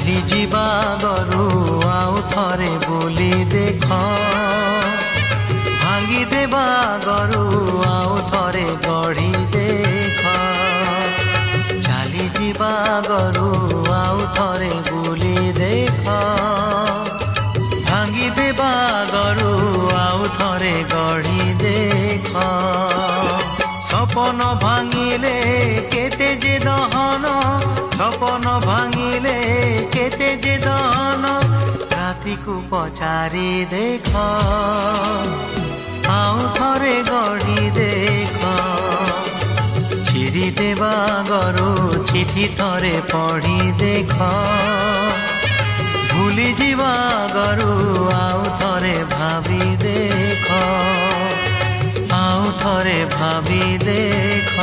ଚାଲି ଯିବା ଗରୁ ଆଉ ଥରେ ବୁଲି ଦେଖ, ଭାଙ୍ଗି ଦେବା ଗରୁ ଆଉ ଥରେ ଗଢ଼ି ଦେଖ। ଚାଲି ଯିବା ଗରୁ ଆଉ ଥରେ ବୁଲି ଦେଖ, ଭାଙ୍ଗି ଦେବା ଗରୁ ଆଉ ଥରେ ଗଢ଼ି ଦେଖ। সপন ভাঙিলে কেতে যে দহন, সপন ভাঙিলে কেতে যে দহন। রাতিকু পচারি দেখ, আউ থরে গড়ি দেখ। চিরি দেবা গরু চিঠি থরে পড়ি দেখ, ভুলি ଯିବା ଗରୁ ଆଉ ଥରେ ଭାବି ଦେଖ, ଆଉ ଥରେ ଭାବି ଦେଖ।